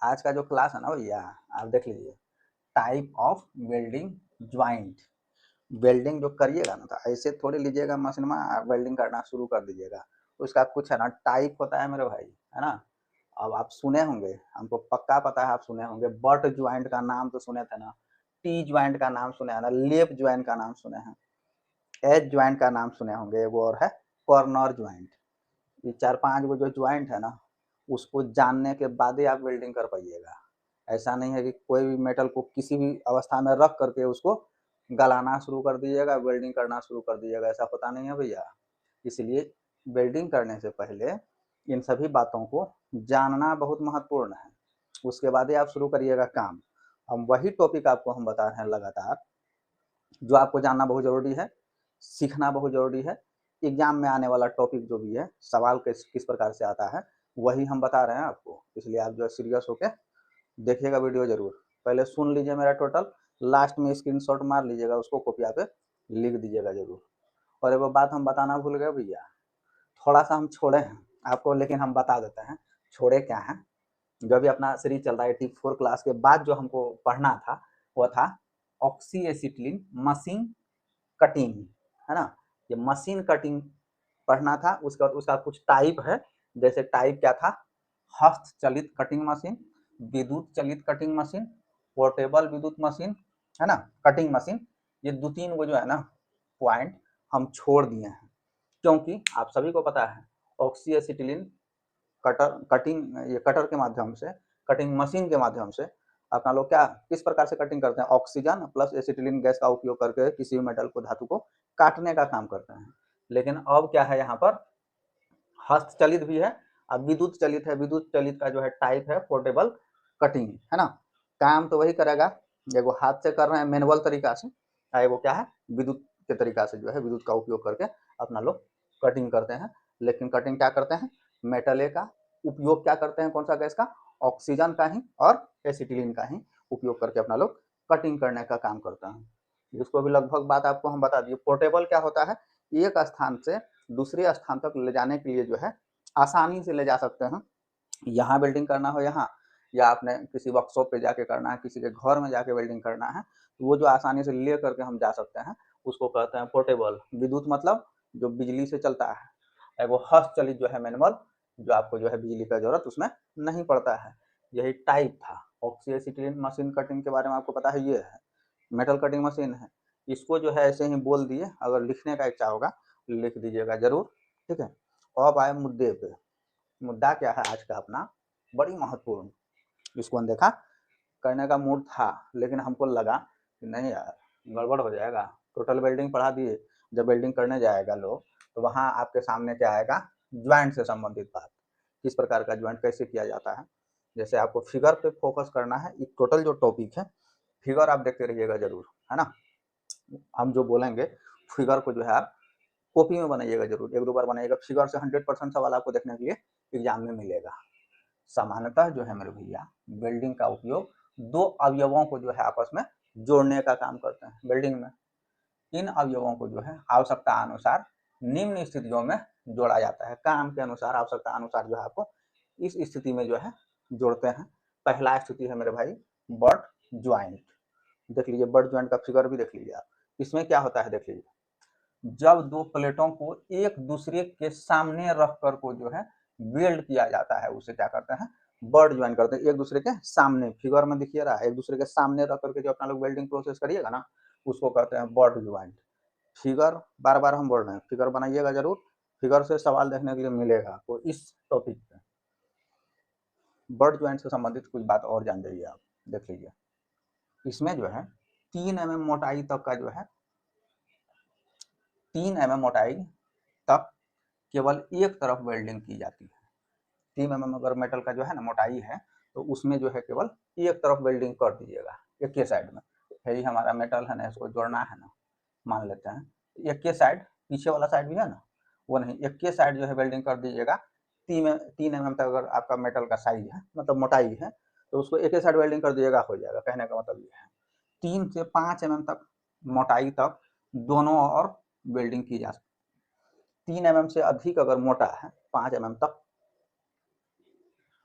आज का जो क्लास है ना भैया, आप देख लीजिए, type of welding joint. Welding जो करिएगा ना, तो ऐसे थोड़ी लीजिएगा मशीन में वेल्डिंग करना शुरू कर दीजिएगा। उसका कुछ है ना टाइप होता है मेरे भाई, है ना। अब आप सुने होंगे, हमको पक्का पता है आप सुने होंगे, बट ज्वाइंट का नाम तो सुने थे ना, टी ज्वाइंट का नाम सुने हैं ना, लेप ज्वाइंट का नाम सुने हैं, एज ज्वाइंट का नाम सुने होंगे, वो और है कॉर्नर ज्वाइंट। ये 4-5 वो जो ज्वाइंट है ना, उसको जानने के बाद ही आप वेल्डिंग कर पाइएगा। ऐसा नहीं है कि कोई भी मेटल को किसी भी अवस्था में रख करके उसको गलाना शुरू कर दीजिएगा, वेल्डिंग करना शुरू कर दीजिएगा, ऐसा होता नहीं है भैया। इसलिए वेल्डिंग करने से पहले इन सभी बातों को जानना बहुत महत्वपूर्ण है, उसके बाद ही आप शुरू करिएगा काम। हम वही टॉपिक आपको हम बता रहे हैं लगातार, जो आपको जानना बहुत ज़रूरी है, सीखना बहुत ज़रूरी है। एग्जाम में आने वाला टॉपिक जो भी है, सवाल किस प्रकार से आता है, वही हम बता रहे हैं आपको। इसलिए आप जो है सीरियस होकर देखिएगा वीडियो जरूर। पहले सुन लीजिए मेरा टोटल, लास्ट में स्क्रीनशॉट मार लीजिएगा, उसको कॉपिया पे लिख दीजिएगा जरूर। और एक बात हम बताना भूल गए भैया, थोड़ा सा हम छोड़े हैं आपको, लेकिन हम बता देते हैं छोड़े क्या है। जो भी अपना सीरीज चल रहा है 84 क्लास के बाद जो हमको पढ़ना था, वो था ऑक्सी एसिटिलीन मशीन कटिंग, है ना। ये मशीन कटिंग पढ़ना था। उसका उसका कुछ टाइप है, जैसे टाइप क्या था, हस्त चलित कटिंग मशीन, विद्युत चलित कटिंग मशीन, पोर्टेबल विद्युत मशीन, है ना, कटिंग मशीन। ये 2-3 वो जो है ना पॉइंट हम छोड़ दिए हैं, क्योंकि आप सभी को पता है ऑक्सी एसिटिलीन कटिंग, ये कटर के माध्यम से, कटिंग मशीन के माध्यम से अपना लोग क्या किस प्रकार से कटिंग करते हैं, ऑक्सीजन प्लस एसिटिलीन गैस का उपयोग करके किसी भी मेटल को, धातु को काटने का काम करते हैं। लेकिन अब क्या है, यहाँ पर हस्तचलित भी है, अब विद्युत चलित है। विद्युत चलित का जो है टाइप है पोर्टेबल कटिंग, है ना। काम तो वही करेगा, एगो हाथ से कर रहे हैं मैनुअल तरीका से, एगो क्या है विद्युत के तरीका से, जो है विद्युत का उपयोग करके अपना लोग कटिंग करते हैं। लेकिन कटिंग क्या करते हैं, मेटल का उपयोग क्या करते हैं, कौन सा गैस का, ऑक्सीजन का ही और एसिटिलीन का ही उपयोग करके अपना लोग कटिंग करने का काम करते हैं। इसको भी लगभग बात आपको हम बता दिए। पोर्टेबल क्या होता है, एक स्थान से दूसरे स्थान तक ले जाने के लिए जो है आसानी से ले जा सकते हैं। यहाँ वेल्डिंग करना हो यहाँ, या आपने किसी वर्कशॉप पे जाके करना है, किसी के घर में जाके वेल्डिंग करना है, तो वो जो आसानी से ले करके हम जा सकते हैं, उसको कहते हैं पोर्टेबल। विद्युत मतलब जो बिजली से चलता है, वो हस्त चलित जो है मैनुअल, जो आपको जो है बिजली का जरूरत उसमें नहीं पड़ता है। यही टाइप था। ऑक्सी एसिटिलीन मशीन कटिंग के बारे में आपको पता है, ये है मेटल कटिंग मशीन है। इसको जो है ऐसे ही बोल दिए, अगर लिखने का इच्छा होगा लिख दीजिएगा जरूर, ठीक है। अब आए मुद्दे पे। मुद्दा क्या है आज का अपना, बड़ी महत्वपूर्ण, इसको अनदेखा करने का मूड था, लेकिन हमको लगा कि नहीं यार गड़बड़ हो जाएगा। टोटल वेल्डिंग पढ़ा दिए, जब वेल्डिंग करने जाएगा लोग तो वहाँ आपके सामने क्या आएगा, ज्वाइंट से संबंधित बात, किस प्रकार का ज्वाइंट कैसे किया जाता है। जैसे आपको फिगर पे फोकस करना है, ये टोटल जो टॉपिक है, फिगर आप देखते रहिएगा जरूर, है ना। हम जो बोलेंगे फिगर को जो है आप कॉपी में बनाइएगा जरूर, 1-2 बार बनाइएगा। फिगर से 100% सवाल आपको देखने के लिए एग्जाम में मिलेगा। सामान्यतः जो है मेरे भैया, वेल्डिंग का उपयोग 2 अवयवों को जो है आपस में जोड़ने का काम करते हैं वेल्डिंग में। इन अवयवों को जो है आवश्यकता अनुसार निम्न स्थितियों में जोड़ा जाता है, काम के अनुसार, आवश्यकता अनुसार जो है आपको इस स्थिति में जो है जोड़ते हैं। पहला स्थिति है मेरे भाई बट ज्वाइंट। देख लीजिए बट ज्वाइंट का फिगर भी देख लीजिए आप। इसमें क्या होता है देख लीजिए, जब 2 प्लेटों को एक दूसरे के सामने रख कर को जो है वेल्ड किया जाता है, उसे क्या करते हैं, बट ज्वाइन करते हैं। एक दूसरे के सामने, फिगर में दिखिए रहा है, एक दूसरे के सामने रख करके जो अपना लोग वेल्डिंग प्रोसेस करिएगा ना, उसको कहते हैं बट ज्वाइंट। फिगर बार बार हम बोल रहे हैं, फिगर बनाइएगा जरूर, फिगर से सवाल देखने के लिए मिलेगा आपको इस टॉपिक पे। बट ज्वाइंट से संबंधित कुछ बात और जान जाइए आप, देख लीजिए। इसमें जो है 3 mm मोटाई तक का जो है, 3 mm मोटाई तक केवल एक तरफ वेल्डिंग की जाती है। 3 mm अगर मेटल का जो है ना मोटाई है, तो उसमें जो है केवल एक तरफ वेल्डिंग कर दीजिएगा, एक के साइड में। यही हमारा मेटल है ना, इसको जोड़ना है ना, मान लेते हैं एक के साइड, पीछे वाला साइड भी है ना, वो नहीं, एक के साइड जो है वेल्डिंग कर दीजिएगा। 3 mm तक अगर आपका मेटल का साइज है, मतलब मोटाई है, तो उसको एक ही साइड वेल्डिंग कर दीजिएगा, हो जाएगा। कहने का मतलब ये है 3 से 5 mm तक मोटाई तक दोनों और वेल्डिंग की जा सकती। 3 mm से अधिक अगर मोटा है, 5 mm तक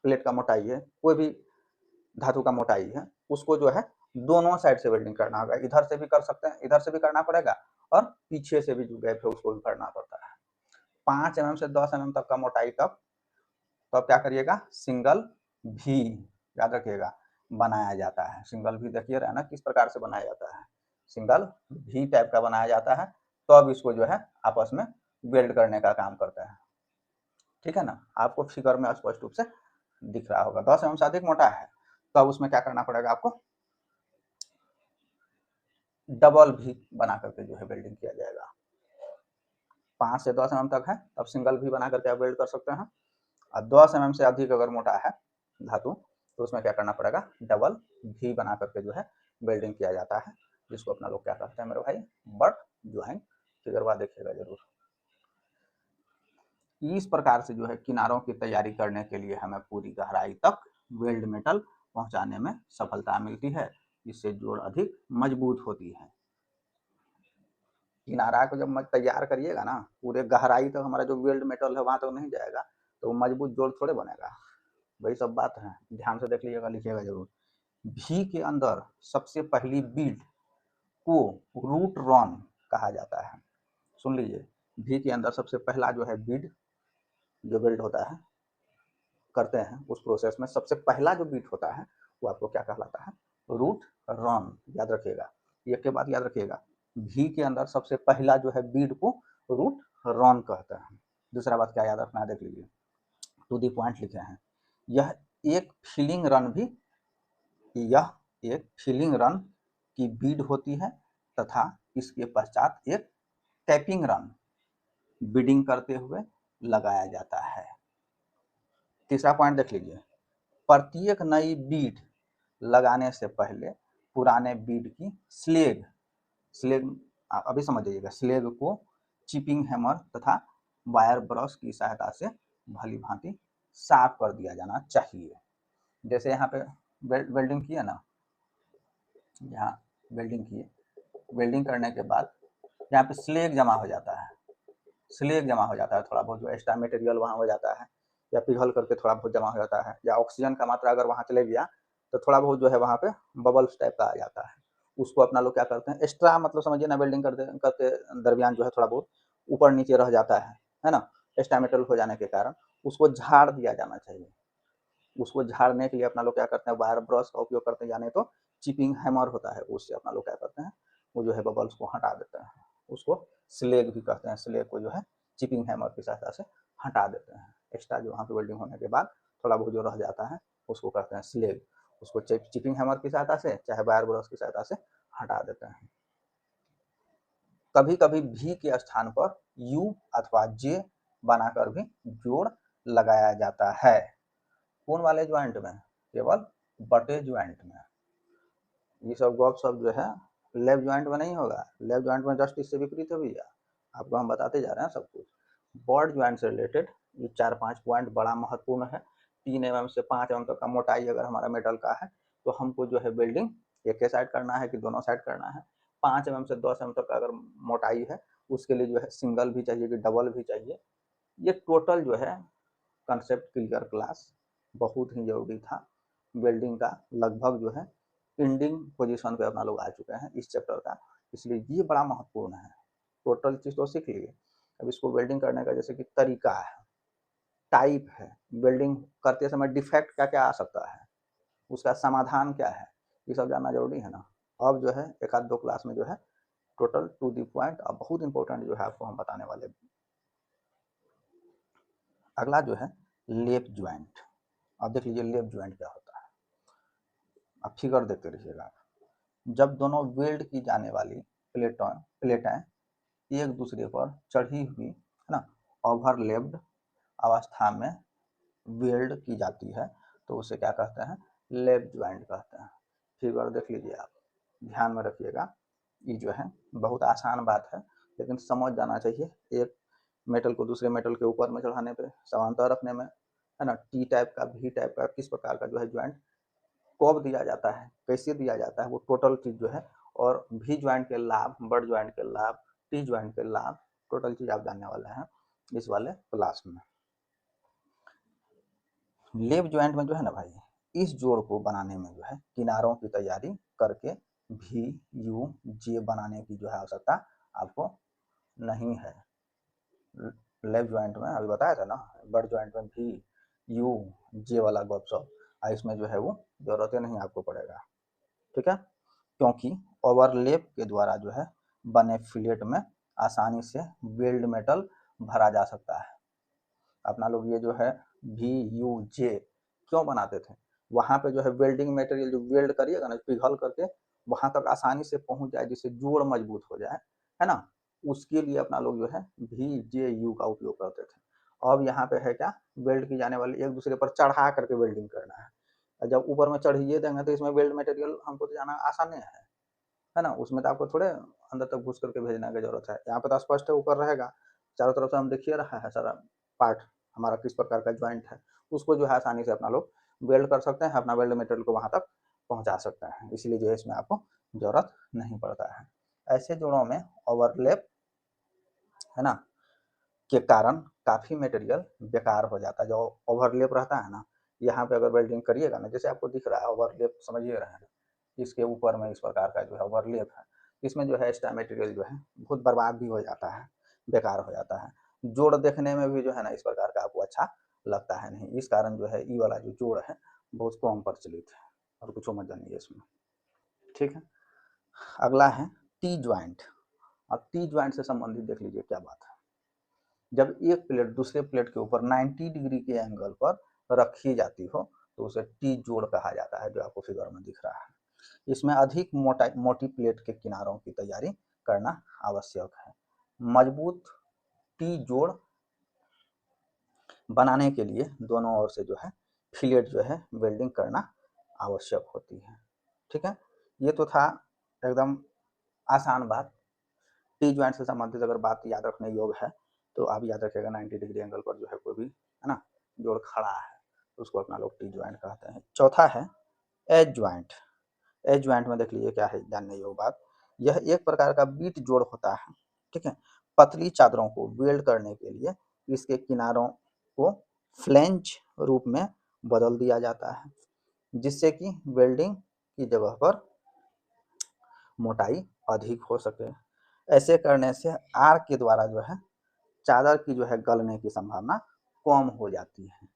प्लेट का मोटाई है, कोई भी धातु का मोटाई है उसको जो है दोनों साइड से वेल्डिंग करना होगा, इधर से भी कर सकते हैं, इधर से भी करना पड़ेगा और पीछे से भी जो गैप है उसको भी करना पड़ता है। 5 mm से 10 mm तक का मोटाई तक तो अब क्या करिएगा, सिंगल भी, याद रखिएगा, बनाया जाता है। सिंगल भी देखिए रहा है ना किस प्रकार से बनाया जाता है, सिंगल भी टाइप का बनाया जाता है, तो अब इसको जो है आपस में वेल्ड करने का काम करता है। ठीक है ना, आपको फिगर में स्पष्ट रूप से दिख रहा होगा। 10 mm से अधिक मोटा है तो अब उसमें क्या करना पड़ेगा आपको, डबल भी बना करके जो है वेल्डिंग किया जाएगा। 5 से 10 mm तक है तब सिंगल भी बना करके आप वेल्ड कर सकते हैं, और 10 mm से अधिक अगर मोटा है धातु तो उसमें क्या करना पड़ेगा, डबल भी बना करके जो है वेल्डिंग किया जाता है, जिसको अपना लोग क्या कहते हैं मेरे भाई, बट ज्वाइंट। फिगर बाद देखिएगा जरूर। इस प्रकार से जो है किनारों की तैयारी करने के लिए हमें पूरी गहराई तक वेल्ड मेटल पहुंचाने में सफलता मिलती है, इससे जोड़ अधिक मजबूत होती है। किनारा को जब तैयार करिएगा ना पूरे गहराई तक, हमारा जो वेल्ड मेटल है वहां तक नहीं जाएगा तो मजबूत जोड़ थोड़े बनेगा। वही सब बात है, ध्यान से देख लीजिएगा, लिखिएगा जरूर। भी के अंदर सबसे पहली बीड को रूट रॉन कहा जाता है। सुन लीजिए, भी के अंदर सबसे पहला जो है बीड जो बिल्ड होता है करते हैं उस प्रोसेस में सबसे पहला जो बीट होता है वो आपको क्या कहलाता है, रूट रॉन। याद रखिएगा, एक के बाद याद रखिएगा, भी के अंदर सबसे पहला जो है बीड को रूट रॉन कहते हैं। दूसरा बात क्या याद रखना है, देख लीजिए, टू दी पॉइंट लिखे हैं, यह एक फिलिंग रन भी, यह एक फिलिंग रन की बीड होती है तथा इसके पश्चात एक टैपिंग रन बीडिंग करते हुए लगाया जाता है। तीसरा पॉइंट देख लीजिए, प्रत्येक नई बीड लगाने से पहले पुराने बीड की स्लेग, स्लेग अभी समझ जाइएगा, स्लेग को चिपिंग हैमर तथा वायर ब्रश की सहायता से भली भांति साफ कर दिया जाना चाहिए। जैसे यहाँ पे वेल्डिंग किया ना, यहाँ वेल्डिंग किए, वेल्डिंग करने के बाद यहाँ पे स्लेग जमा हो जाता है, स्लेग जमा हो जाता है, थोड़ा बहुत जो एक्स्ट्रा मटेरियल वहाँ हो जाता है, या पिघल करके थोड़ा बहुत जमा हो जाता है, या ऑक्सीजन का मात्रा अगर वहाँ चले गया तो थोड़ा बहुत जो है वहाँ पे बबल्स टाइप का आ जाता है। उसको अपना लोग क्या करते हैं, एक्स्ट्रा मतलब समझिए ना, वेल्डिंग करते दरमियान जो है थोड़ा बहुत ऊपर नीचे रह जाता है ना, एक्स्ट्रा मेटल हो जाने के कारण उसको झाड़ दिया जाना चाहिए। उसको झाड़ने के लिए अपना लोग क्या करते हैं, वायर ब्रश का उपयोग करते हैं, यानी तो चिपिंग हैमर होता है, उससे अपना लोग क्या करते हैं, वो जो है बबल्स को हटा देते हैं। उसको स्लेग भी कहते हैं, स्लेग को जो है चिपिंग हैमर की सहायता से हटा देते हैं। एक्स्ट्रा जो वहाँ पे वेल्डिंग होने के बाद थोड़ा बहुत जो रह जाता है उसको कहते हैं स्लेग, उसको चिपिंग हैमर की सहायता से चाहे वायर ब्रश की सहायता से हटा देते हैं। कभी कभी भी के स्थान पर यू अथवा जे बनाकर भी जोड़ लगाया जाता है। कौन वाले ज्वाइंट में, केवल बटे ज्वाइंट में। ये सब गप सब जो है लेफ्ट ज्वाइंट में नहीं होगा, लेफ्ट ज्वाइंट में जस्ट इससे विपरीत है भैया, आपको हम बताते जा रहे हैं सब कुछ। बॉड ज्वाइंट से रिलेटेड ये 4-5 पॉइंट बड़ा महत्वपूर्ण है। 3 mm से 5 mm तक का मोटाई अगर हमारा मेटल का है तो हमको जो है वेल्डिंग एक साइड करना है कि दोनों साइड करना है। 5 mm से 10 mm तक अगर मोटाई है उसके लिए जो है सिंगल भी चाहिए कि डबल भी चाहिए। ये टोटल जो है कंसेप्ट क्लियर क्लास बहुत ही जरूरी था। वेल्डिंग का लगभग जो है एंडिंग पोजीशन पे अपना लोग आ चुके हैं इस चैप्टर का, इसलिए ये बड़ा महत्वपूर्ण है। टोटल चीज तो सीख लिए, अब इसको वेल्डिंग करने का जैसे कि तरीका है, टाइप है, वेल्डिंग करते समय डिफेक्ट क्या क्या आ सकता है, उसका समाधान क्या है, ये सब जानना जरूरी है ना। अब जो है एक आध दो क्लास में जो है टोटल टू दी पॉइंट और बहुत इंपॉर्टेंट जो है आपको हम बताने वाले। अगला जो है लेप ज्वाइंट। अब देख लीजिए लेप ज्वाइंट क्या होता है, अब फिगर देखते रहिएगा। जब दोनों वेल्ड की जाने वाली प्लेटें एक दूसरे पर चढ़ी हुई है ना, ओवरलैप्ड अवस्था में वेल्ड की जाती है तो उसे क्या कहते हैं, लेप ज्वाइंट कहते हैं। फिगर देख लीजिए आप, ध्यान में रखिएगा, ये जो है बहुत आसान बात है लेकिन समझ जाना चाहिए। एक मेटल को दूसरे मेटल के ऊपर में चढ़ाने पे, समांतर रखने में, है ना, टी टाइप का भी टाइप का किस प्रकार का जो है ज्वाइंट कब दिया जाता है, कैसे दिया जाता है, वो टोटल चीज जो है, और भी ज्वाइंट के लाभ, बड ज्वाइंट के लाभ, टी ज्वाइंट के लाभ, टोटल चीज आप जानने वाले हैं इस वाले क्लास में। लेप ज्वाइंट में जो है ना भाई, इस जोड़ को बनाने में जो है किनारों की तैयारी करके भी यू जे बनाने की जो है आवश्यकता आपको नहीं है। लेफ्ट ज्वाइंट में अभी बताया था ना, बर्ड ज्वाइंट में भी यू जे वाला गपशप, इसमें जो है वो जरूरत नहीं आपको पड़ेगा, ठीक है, क्योंकि ओवरलैप के द्वारा जो है बने फिलेट में आसानी से वेल्ड मेटल भरा जा सकता है। अपना लोग ये जो है भी यू जे क्यों बनाते थे, वहां पे जो है वेल्डिंग मटेरियल जो वेल्ड करिएगा ना पिघल करके वहां तक आसानी से पहुंच जाए, जिससे जोड़ मजबूत हो जाए, है ना, उसके लिए अपना लोग जो है भी जे यू का उपयोग करते थे। अब यहाँ पे है क्या, वेल्ड की जाने वाली एक दूसरे पर चढ़ा करके वेल्डिंग करना है। जब ऊपर में चढ़िए देंगे तो इसमें वेल्ड मटेरियल हमको तो जाना आसान है ना, उसमें तो आपको थोड़े अंदर तक घुस करके भेजने की जरूरत है। यहाँ पे तो स्पष्ट है ऊपर रहेगा, चारों तरफ से हम देखिए रहा है सारा पार्ट हमारा किस प्रकार का ज्वाइंट है, उसको जो है आसानी से अपना लोग वेल्ड कर सकते हैं, अपना वेल्ड मटेरियल को वहां तक पहुंचा सकते हैं, इसलिए जो है इसमें आपको जरूरत नहीं पड़ता है। ऐसे जोड़ों में ओवरलैप, है ना, के कारण काफी मटेरियल बेकार हो जाता है। जो ओवरलैप रहता है ना, यहाँ पे अगर वेल्डिंग करिएगा ना, जैसे आपको दिख रहा है ओवरलैप, समझिए रहे हैं, इसके ऊपर में इस प्रकार का जो है ओवरलैप है, इसमें जो है एक्स्ट्रा मटेरियल जो है बहुत बर्बाद भी हो जाता है, बेकार हो जाता है। जोड़ देखने में भी जो है ना इस प्रकार का आपको अच्छा लगता है नहीं, इस कारण जो है ई वाला जो जोड़ है बहुत कम प्रचलित है, और कुछ मजा नहीं है इसमें, ठीक है। अगला है टी ज्वाइंट। अब टी ज्वाइंट से संबंधित देख लीजिए क्या बात है। जब एक प्लेट दूसरे प्लेट के ऊपर 90 डिग्री के एंगल पर रखी जाती हो तो उसे टी जोड़ कहा जाता है, जो आपको फिगर में दिख रहा है। इसमें अधिक मोटी प्लेट के किनारों की तैयारी करना आवश्यक है। मजबूत टी जोड़ बनाने के लिए दोनों ओर से जो है फिलेट जो है वेल्डिंग करना आवश्यक होती है, ठीक है। ये तो था एकदम आसान बात। टी ज्वाइंट से संबंधित अगर बात याद रखने योग्य है तो आप याद रखिएगा 90 डिग्री एंगल पर जो है कोई भी, है ना, जोड़ खड़ा है तो उसको अपना लोग टी ज्वाइंट कहते हैं। चौथा है एज ज्वाइंट। एज ज्वाइंट में देख लीजिए क्या है जानने योग्य बात। यह एक प्रकार का बीट जोड़ होता है, ठीक है। पतली चादरों को वेल्ड करने के लिए इसके किनारों को फ्लेंज रूप में बदल दिया जाता है, जिससे कि वेल्डिंग की जगह पर मोटाई अधिक हो सके। ऐसे करने से आर के द्वारा जो है चादर की जो है गलने की संभावना कम हो जाती है।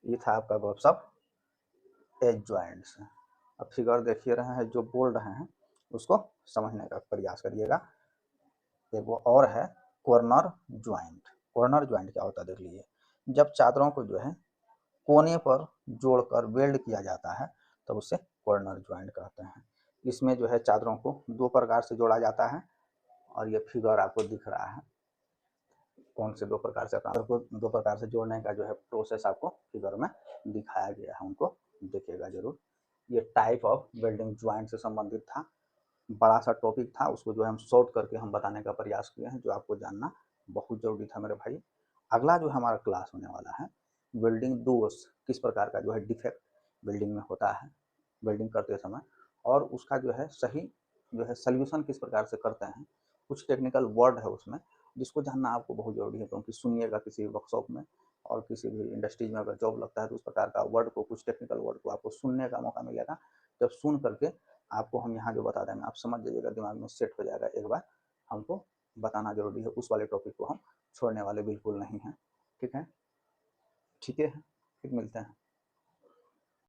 ये था आपका गपशप एज ज्वाइंट से। अब फिगर देखिए रहे हैं, जो बोल रहे हैं उसको समझने का प्रयास करिएगा। एक वो और है कॉर्नर ज्वाइंट। कॉर्नर ज्वाइंट क्या होता है देख लीजिए। जब चादरों को जो है कोने पर जोड़कर वेल्ड किया जाता है तब उसे कॉर्नर ज्वाइंट कहते हैं। इसमें जो है चादरों को दो प्रकार से जोड़ा जाता है, और ये फिगर आपको दिख रहा है कौन से दो प्रकार से, अपना को दो प्रकार से जोड़ने का जो है प्रोसेस आपको फिगर में दिखाया गया है, उनको देखिएगा जरूर। ये टाइप ऑफ वेल्डिंग ज्वाइंट से संबंधित था, बड़ा सा टॉपिक था, उसको जो है हम शॉर्ट करके हम बताने का प्रयास किए हैं, जो आपको जानना बहुत जरूरी था मेरे भाई। अगला जो हमारा क्लास होने वाला है वेल्डिंग दोष, किस प्रकार का जो है डिफेक्ट वेल्डिंग में होता है वेल्डिंग करते समय, और उसका जो है सही जो है सोल्यूशन किस प्रकार से करते हैं। कुछ टेक्निकल वर्ड है उसमें जिसको जानना आपको बहुत जरूरी है, क्योंकि सुनिएगा किसी वर्कशॉप में और किसी भी इंडस्ट्रीज में अगर जॉब लगता है तो उस प्रकार का वर्ड को, कुछ टेक्निकल वर्ड को आपको सुनने का मौका मिलेगा। जब सुन करके आपको हम यहाँ जो बता देंगे आप समझ जाइएगा, दिमाग में सेट हो जाएगा, एक बार हमको बताना जरूरी है, उस वाले टॉपिक को हम छोड़ने वाले बिल्कुल नहीं हैं, ठीक है। ठीक है, फिर मिलते हैं।